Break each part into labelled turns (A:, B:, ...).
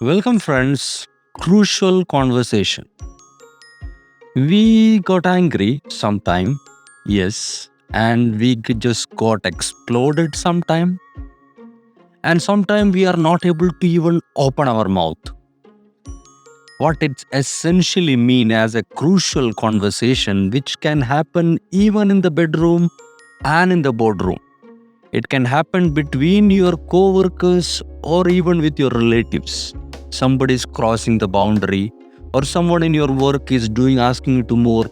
A: Welcome, friends. Crucial conversation. We got angry sometime, yes, and just got exploded sometime, and sometime we are not able to even open our mouth. What it essentially mean as a crucial conversation, which can happen even in the bedroom and in the boardroom. It can happen between your co-workers or even with your relatives. Somebody is crossing the boundary or someone in your work is doing asking you to more.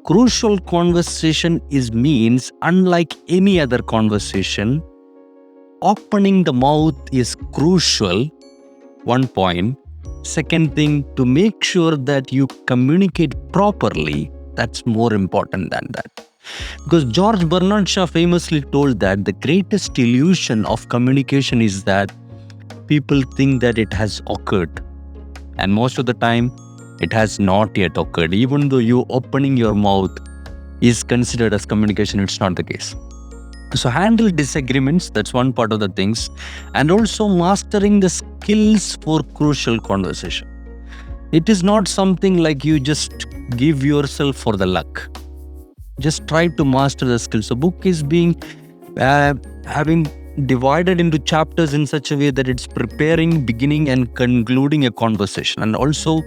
A: Crucial conversation is means unlike any other conversation. Opening the mouth is crucial, one point. Second thing, to make sure that you communicate properly, that's more important than that. Because George Bernard Shaw famously told that the greatest illusion of communication is that people think that it has occurred. And most of the time, it has not yet occurred. Even though you opening your mouth is considered as communication, it's not the case. So handle disagreements, that's one part of the things. And also mastering the skills for crucial conversation. It is not something like you just give yourself for the luck. Just try to master the skills. The book is being having divided into chapters in such a way that it's preparing, beginning and concluding a conversation, and also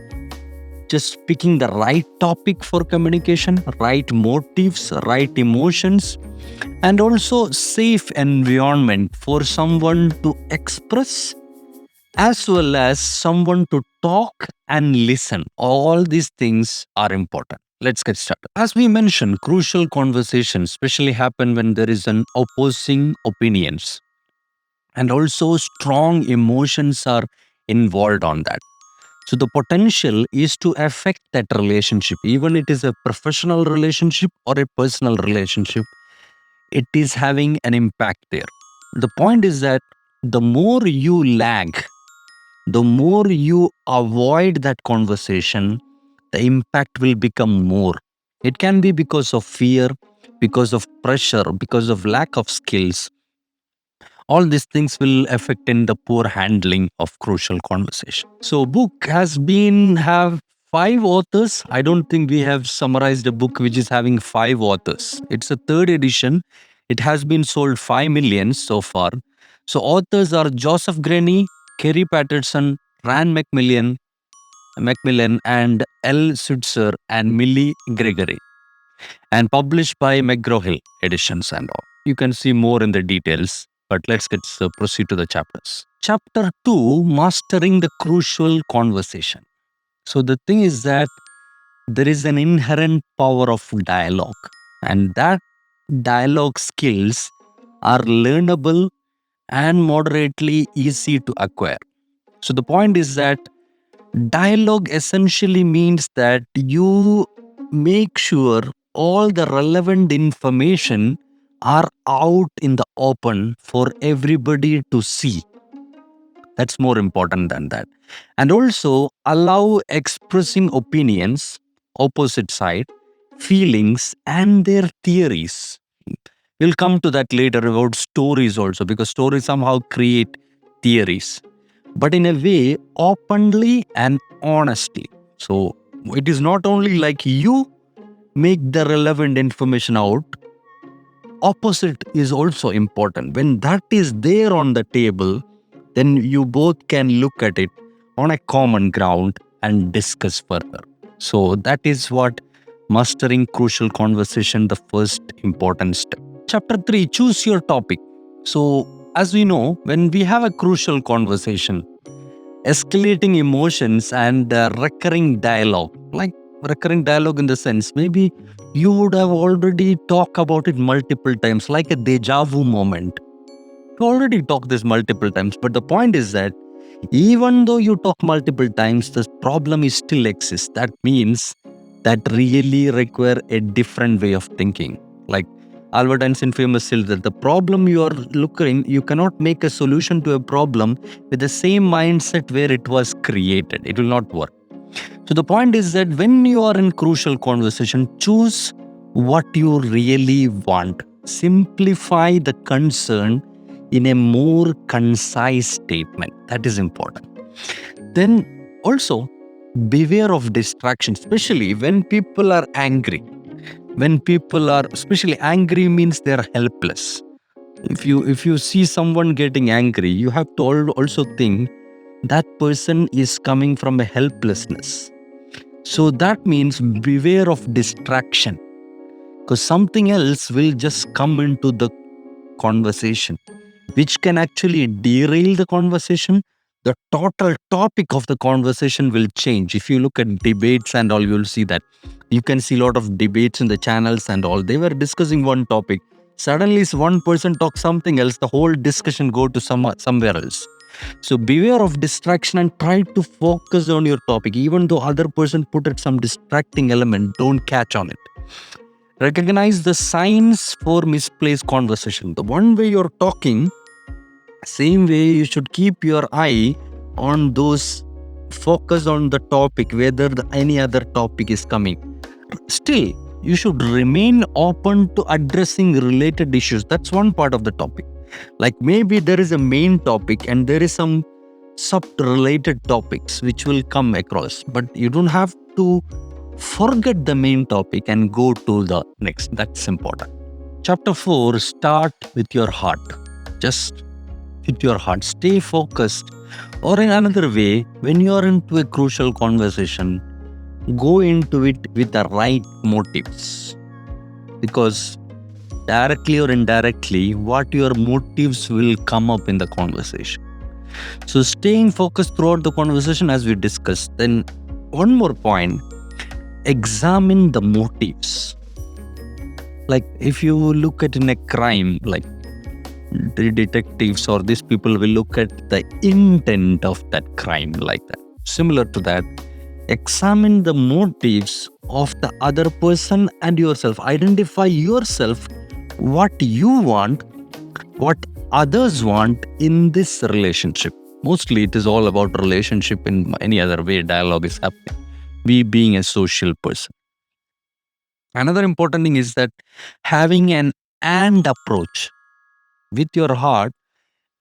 A: just picking the right topic for communication, right motives, right emotions, and also safe environment for someone to express as well as someone to talk and listen. All these things are important. Let's get started. As we mentioned, crucial conversations especially happen when there is an opposing opinions and also strong emotions are involved on that. So the potential is to affect that relationship, even it is a professional relationship or a personal relationship, it is having an impact there. The point is that the more you lag, the more you avoid that conversation, the impact will become more. It can be because of fear, because of pressure, because of lack of skills. All these things will affect in the poor handling of crucial conversation. So book has been have 5 authors. I don't think we have summarized a book which is having 5 authors. It's a third edition. It has been sold 5 million so far. So authors are Joseph Grenny, Kerry Patterson, McMillan and L. Switzler and Millie Gregory, and published by McGraw-Hill Editions and all. You can see more in the details, but let's proceed to the chapters. Chapter 2, Mastering the Crucial Conversation. So the thing is that there is an inherent power of dialogue, and that dialogue skills are learnable and moderately easy to acquire. So the point is that dialogue essentially means that you make sure all the relevant information are out in the open for everybody to see. That's more important than that. And also allow expressing opinions, opposite side, feelings, and their theories. We'll come to that later about stories also, because stories somehow create theories, but in a way openly and honestly. So it is not only like you make the relevant information out, opposite is also important. When that is there on the table, then you both can look at it on a common ground and discuss further. So that is what mastering crucial conversation, the first important step. Chapter 3, choose your topic. So as we know, when we have a crucial conversation, escalating emotions and recurring dialogue, like recurring dialogue in the sense, maybe you would have already talked about it multiple times, like a deja vu moment. You already talked this multiple times, but the point is that even though you talk multiple times, the problem is still exists. That means that really require a different way of thinking. Like Albert Einstein famous said that the problem you are looking, you cannot make a solution to a problem with the same mindset where it was created. It will not work. So the point is that when you are in crucial conversation, choose what you really want. Simplify the concern in a more concise statement. That is important. Then also beware of distraction, especially when people are angry. When people are especially angry means they are helpless. If you see someone getting angry, you have to also think that person is coming from a helplessness. So that means beware of distraction, because something else will just come into the conversation, which can actually derail the conversation. The total topic of the conversation will change. If you look at debates and all, you'll see that. You can see a lot of debates in the channels and all. They were discussing one topic. Suddenly, one person talks something else. The whole discussion go to somewhere else. So beware of distraction and try to focus on your topic. Even though other person put it some distracting element, don't catch on it. Recognize the signs for misplaced conversation. The one way you're talking, same way you should keep your eye on those, focus on the topic, whether any other topic is coming. Still, you should remain open to addressing related issues. That's one part of the topic. Like maybe there is a main topic and there is some sub-related topics which will come across, but you don't have to forget the main topic and go to the next. That's important. Chapter 4, start with your heart. Just with your heart, stay focused. Or in another way, when you are into a crucial conversation, go into it with the right motives. Because directly or indirectly, what your motives will come up in the conversation. So staying focused throughout the conversation, as we discussed. Then one more point, examine the motives. Like if you look at in a crime, like the detectives or these people will look at the intent of that crime, like that. Similar to that, examine the motives of the other person and yourself. Identify yourself, what you want, what others want in this relationship. Mostly it is all about relationship. In any other way dialogue is happening, we being a social person. Another important thing is that having an and approach with your heart.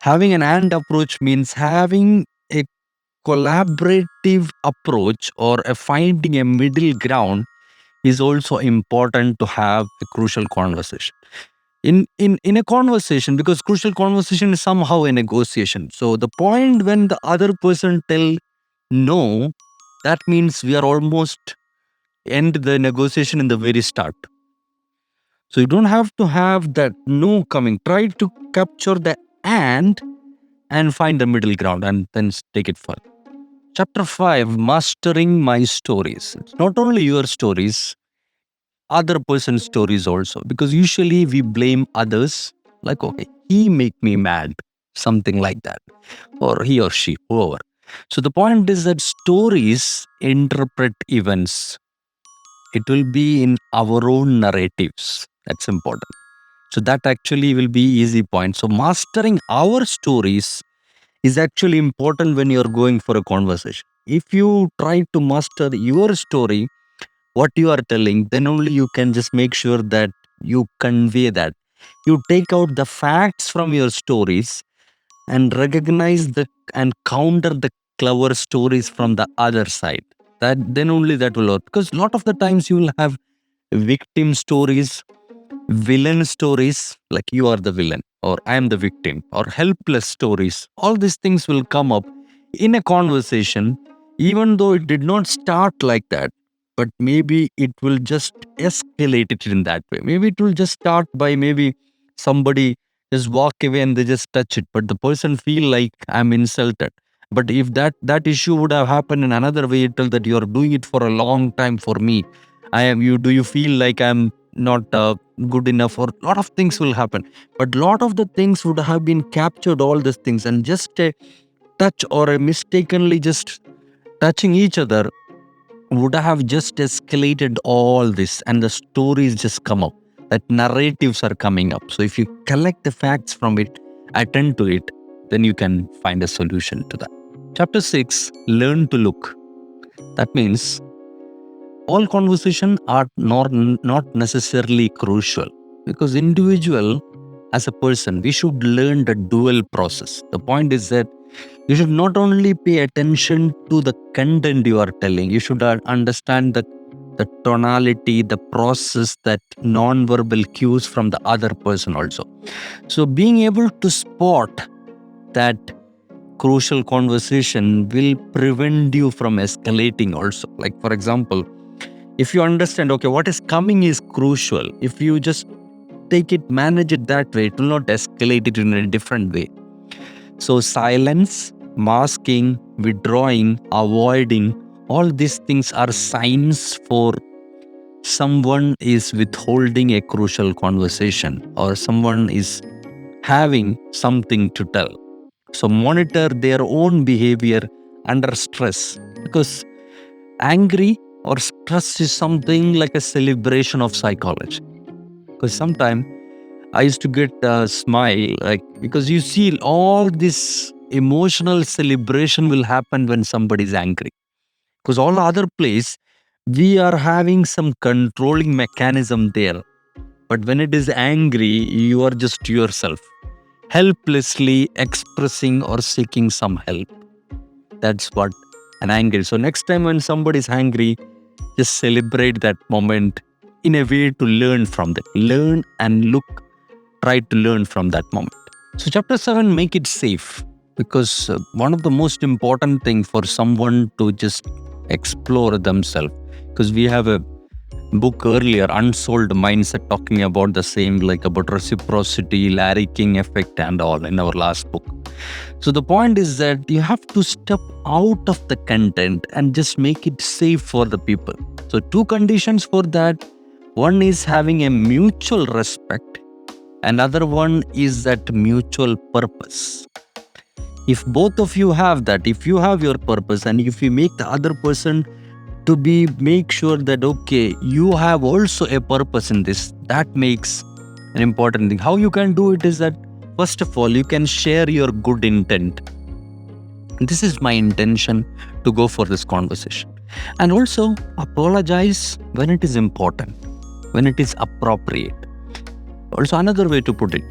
A: Having an and approach means having a collaborative approach or finding a middle ground is also important to have a crucial conversation. In a conversation, because crucial conversation is somehow a negotiation. So the point when the other person tell no, that means we are almost end the negotiation in the very start. So you don't have to have that no coming. Try to capture the and find the middle ground and then take it further. Chapter 5, mastering my stories. It's not only your stories, other person's stories also. Because usually we blame others, like, okay, he make me mad, something like that. Or he or she, whoever. So the point is that stories interpret events. It will be in our own narratives. That's important. So that actually will be easy point. So mastering our stories is actually important when you're going for a conversation. If you try to master your story, what you are telling, then only you can just make sure that you convey that. You take out the facts from your stories and recognize the and counter the clever stories from the other side. That then only that will work. Because a lot of the times you will have victim stories, villain stories, like you are the villain or I am the victim, or helpless stories. All these things will come up in a conversation, even though it did not start like that. But maybe it will just escalate it in that way. Maybe it will just start by maybe somebody just walk away and they just touch it, but the person feel like I'm insulted. But if that issue would have happened in another way, it tell that you're doing it for a long time for me. I am you. Do you feel like I'm not good enough? Or lot of things will happen, but lot of the things would have been captured, all these things, and just a touch or a mistakenly just touching each other would have just escalated all this, and the stories just come up, that narratives are coming up. So if you collect the facts from it, attend to it, then you can find a solution to that. Chapter 6, learn to look. That means all conversation are not necessarily crucial, because individual as a person we should learn the dual process. The point is that You should not only pay attention to the content you are telling, you should understand the tonality, the process, that non-verbal cues from the other person also. So being able to spot that crucial conversation will prevent you from escalating also. Like, for example, if you understand, okay, what is coming is crucial, if you just take it, manage it that way, it will not escalate it in a different way. So silence, masking, withdrawing, avoiding, all these things are signs for someone is withholding a crucial conversation or someone is having something to tell. So monitor their own behavior under stress, because angry or stress is something like a celebration of psychology. Because sometimes I used to get a smile, like, because you see all this emotional celebration will happen when somebody is angry. Because all other place, we are having some controlling mechanism there. But when it is angry, you are just yourself, helplessly expressing or seeking some help. That's what an angry. So next time when somebody is angry, just celebrate that moment in a way to learn from that. Learn and look, try to learn from that moment. So chapter 7, make it safe, because one of the most important thing for someone to just explore themselves, because we have a book earlier, Unsold Mindset, talking about the same, like about reciprocity, Larry King effect and all in our last book. So the point is that you have to step out of the content and just make it safe for the people. So two conditions for that. One is having a mutual respect. Another one is that mutual purpose. If both of you have that, if you have your purpose and if you make the other person to be, make sure that, okay, you have also a purpose in this, that makes an important thing. How you can do it is that, first of all, you can share your good intent. This is my intention to go for this conversation. And also apologize when it is important, when it is appropriate. Also, another way to put it,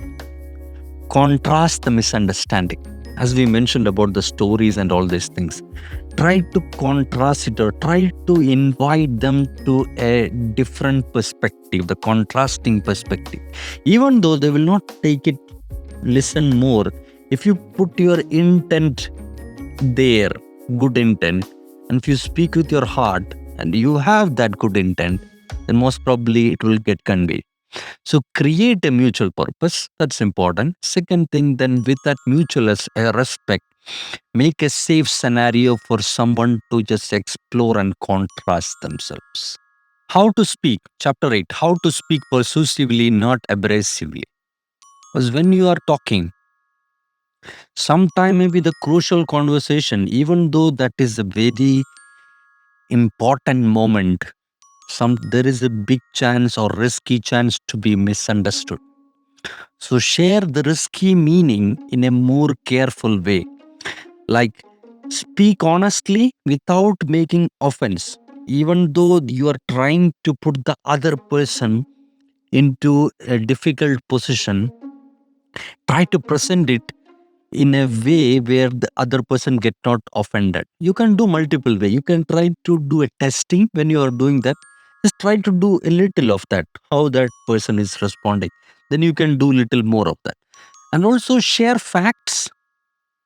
A: contrast the misunderstanding. As we mentioned about the stories and all these things, try to contrast it or try to invite them to a different perspective, the contrasting perspective. Even though they will not take it, listen more. If you put your intent there, good intent, and if you speak with your heart and you have that good intent, then most probably it will get conveyed. So create a mutual purpose. That's important. Second thing, then with that mutual respect, make a safe scenario for someone to just explore and contrast themselves. How to speak. Chapter 8. How to speak persuasively, not abrasively. Because when you are talking, sometime maybe the crucial conversation, even though that is a very important moment, there is a big chance or risky chance to be misunderstood. So share the risky meaning in a more careful way. Like, speak honestly without making offense. Even though you are trying to put the other person into a difficult position, try to present it in a way where the other person get not offended. You can do multiple way. You can try to do a testing when you are doing that. Just try to do a little of that, how that person is responding. Then you can do little more of that. And also share facts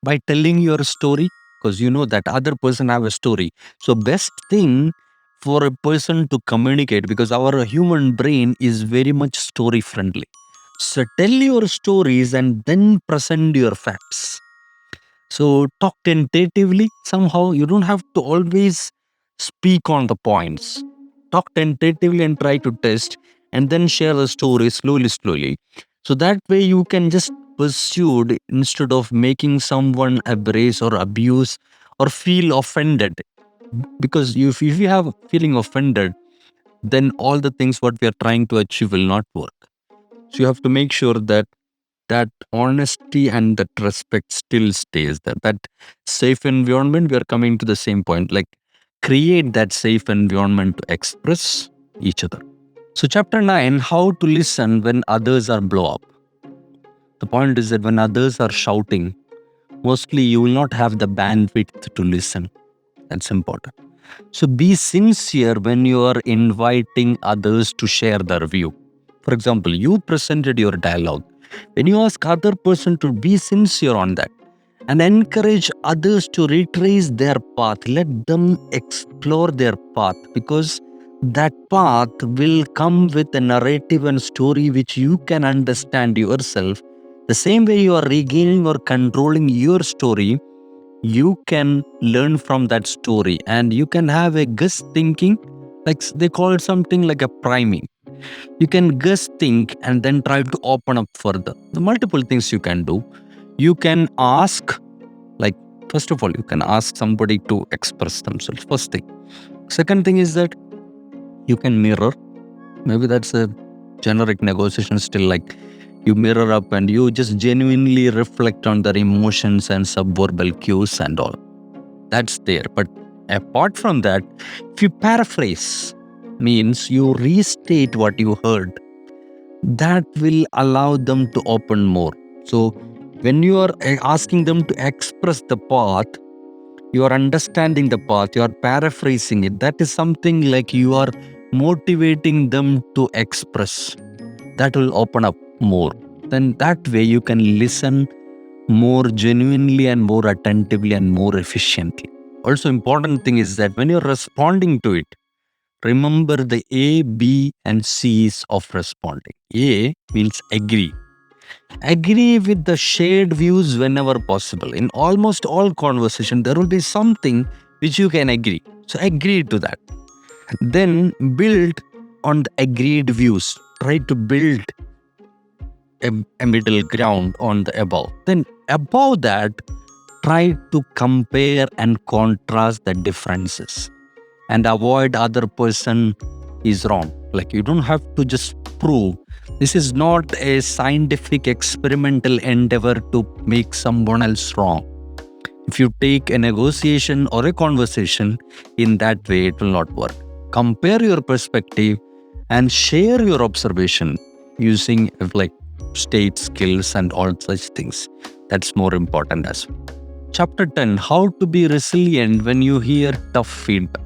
A: by telling your story, because you know that other person have a story. So best thing for a person to communicate, because our human brain is very much story friendly. So tell your stories and then present your facts. So talk tentatively. Somehow you don't have to always speak on the points. Talk tentatively and try to test, and then share the story slowly. So that way you can just pursue it instead of making someone abrase or abuse or feel offended. Because if you have feeling offended, then all the things what we are trying to achieve will not work. So you have to make sure that that honesty and that respect still stays there. That safe environment, we are coming to the same point, like create that safe environment to express each other. So chapter 9, how to listen when others are blow up. The point is that when others are shouting, mostly you will not have the bandwidth to listen. That's important. So be sincere when you are inviting others to share their view. For example, you presented your dialogue. When you ask other person to be sincere on that and encourage others to retrace their path, let them explore their path, because that path will come with a narrative and story which you can understand yourself. The same way you are regaining or controlling your story, you can learn from that story and you can have a guess thinking, like they call it something like a priming. You can guess think and then try to open up further. The multiple things you can do. You can ask, like, first of all, you can ask somebody to express themselves, first thing. Second thing is that you can mirror. Maybe that's a generic negotiation still, like you mirror up and you just genuinely reflect on their emotions and subverbal cues and all. That's there. But apart from that, if you paraphrase, means you restate what you heard, that will allow them to open more. So when you are asking them to express the path, you are understanding the path, you are paraphrasing it. That is something like you are motivating them to express. That will open up more. Then that way you can listen more genuinely and more attentively and more efficiently. Also, important thing is that when you're responding to it, remember the A, B, and C's of responding. A means agree. Agree with the shared views whenever possible. In almost all conversation, there will be something which you can agree. So agree to that. Then build on the agreed views. Try to build a middle ground on the above. Then above that, try to compare and contrast the differences and avoid other person is wrong. Like, you don't have to just prove. This is not a scientific experimental endeavor to make someone else wrong. If you take a negotiation or a conversation in that way, it will not work. Compare your perspective and share your observation using like state skills and all such things. That's more important as well. Chapter 10, how to be resilient when you hear tough feedback.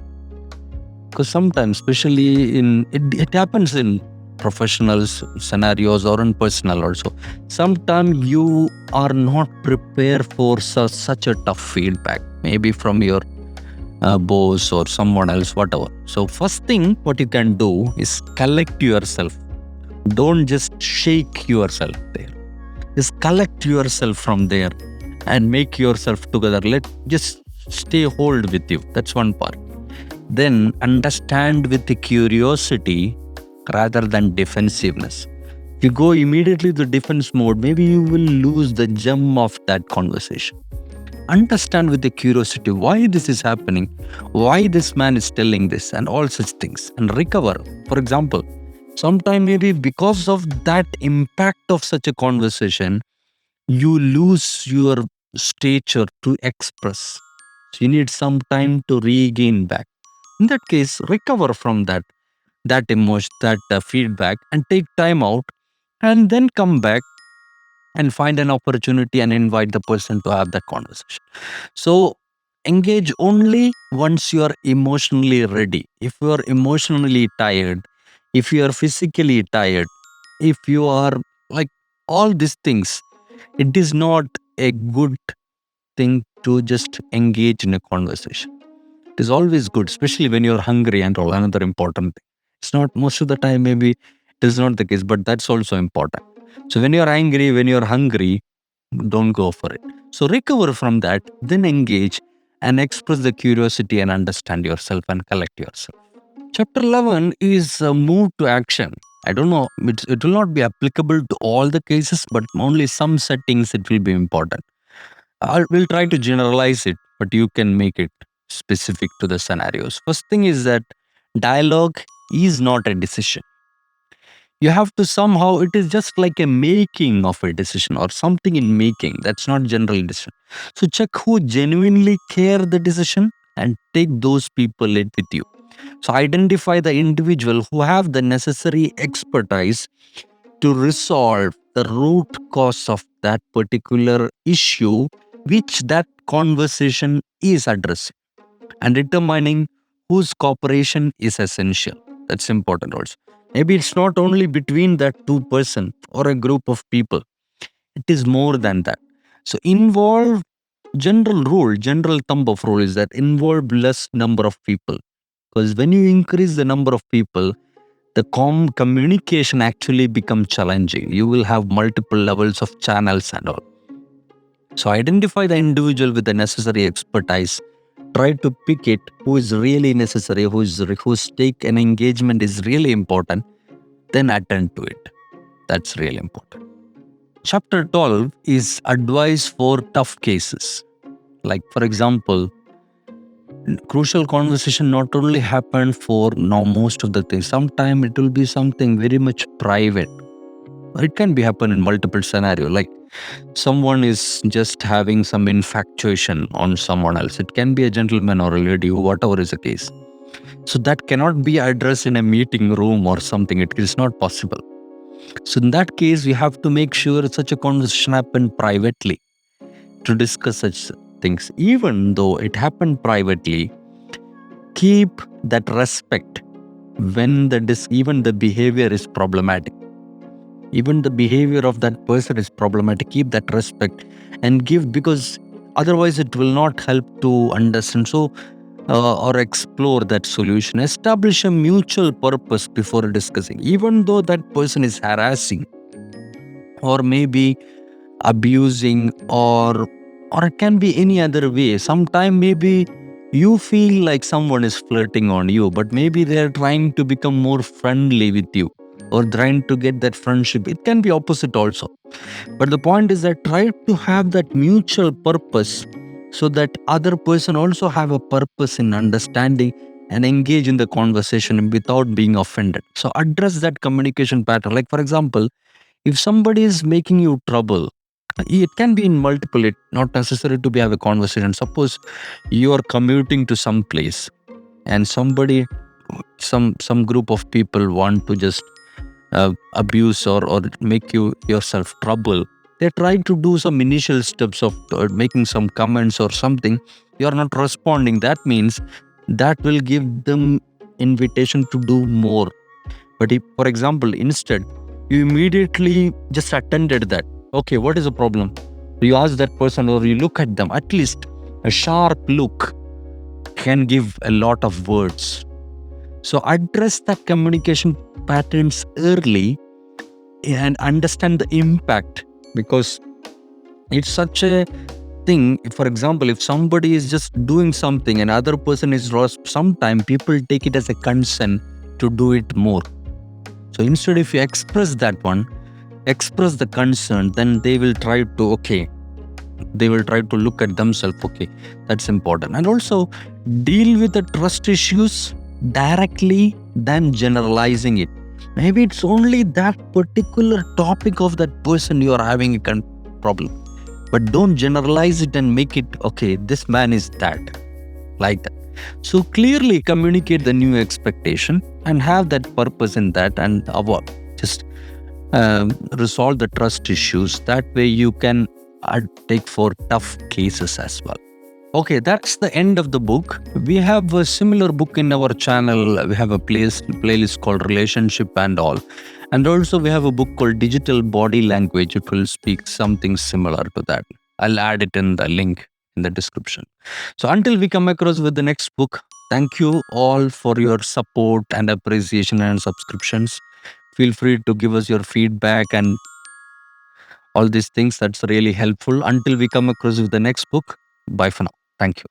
A: Because sometimes, especially it happens in professional scenarios or in personal also, sometimes you are not prepared for such a tough feedback, maybe from your boss or someone else, whatever. So first thing what you can do is collect yourself. Don't just shake yourself there. Just collect yourself from there and make yourself together. Let just stay hold with you. That's one part. Then understand with the curiosity rather than defensiveness. If you go immediately to defense mode, maybe you will lose the gem of that conversation. Understand with the curiosity why this is happening, why this man is telling this, and all such things, and recover. For example, sometime maybe because of that impact of such a conversation, you lose your stature to express. So you need some time to regain back. In that case, recover from that emotion, that feedback, and take time out, and then come back and find an opportunity and invite the person to have that conversation. So engage only once you are emotionally ready. If you are emotionally tired, if you are physically tired, if you are like all these things, it is not a good thing to just engage in a conversation. It is always good, especially when you're hungry and all. Another important thing. It's not most of the time, maybe it is not the case, but that's also important. So when you're angry, when you're hungry, don't go for it. So recover from that, then engage and express the curiosity and understand yourself and collect yourself. Chapter 11 is move to action. I don't know, it will not be applicable to all the cases, but only some settings it will be important. We'll try to generalize it, but you can make it specific to the scenarios. First thing is that dialogue is not a decision. You have to somehow, it is just like a making of a decision or something in making. That's not general decision. So check who genuinely care the decision and take those people it with you. So identify the individual who have the necessary expertise to resolve the root cause of that particular issue which that conversation is addressing, and determining whose cooperation is essential. That's important also. Maybe it's not only between that two person or a group of people. It is more than that. So involve general thumb of rule is that involve less number of people. Because when you increase the number of people, the communication actually becomes challenging. You will have multiple levels of channels and all. So identify the individual with the necessary expertise. Try to pick it who is really necessary, whose stake and engagement is really important. Then attend to it. That's really important. Chapter 12 is advice for tough cases. Like, for example, crucial conversation not only happen for now most of the things. Sometimes it will be something very much private. It can be happen in multiple scenario. Like someone is just having some infatuation on someone else. It can be a gentleman or a lady, whatever is the case. So that cannot be addressed in a meeting room or something. It is not possible. So in that case, we have to make sure such a conversation happen privately to discuss such things. Even though it happened privately, keep that respect when even the behavior is problematic. Even the behavior of that person is problematic. Keep that respect and give, because otherwise it will not help to understand. So or explore that solution. Establish a mutual purpose before discussing. Even though that person is harassing or maybe abusing, or it can be any other way. Sometime maybe you feel like someone is flirting on you, but maybe they're trying to become more friendly with you or trying to get that friendship. It can be opposite also. But the point is that try to have that mutual purpose so that other person also have a purpose in understanding and engage in the conversation without being offended. So address that communication pattern. Like for example, if somebody is making you trouble, it can be in multiple, it not necessary to be have a conversation. Suppose you are commuting to some place and somebody, some group of people want to just abuse or make you yourself trouble. They're trying to do some initial steps of making some comments or something. You are not responding. That means that will give them invitation to do more. But if, for example, instead you immediately just attended that, okay, what is the problem? You ask that person or you look at them. At least a sharp look can give a lot of words. So address the communication patterns early and understand the impact, because it's such a thing. For example, if somebody is just doing something and other person is lost, sometimes people take it as a concern to do it more. So instead, if you express that one, express the concern, then they will try to, okay, they will try to look at themselves. Okay, that's important. And also deal with the trust issues directly than generalizing it. Maybe it's only that particular topic of that person you are having a problem, but don't generalize it and make it, okay, this man is that, like that. So clearly communicate the new expectation and have that purpose in that, and avoid just resolve the trust issues. That way you can take for tough cases as well. Okay, that's the end of the book. We have a similar book in our channel. We have a playlist called Relationship and All. And also we have a book called Digital Body Language. It will speak something similar to that. I'll add it in the link in the description. So until we come across with the next book, thank you all for your support and appreciation and subscriptions. Feel free to give us your feedback and all these things. That's really helpful. Until we come across with the next book, bye for now. Thank you.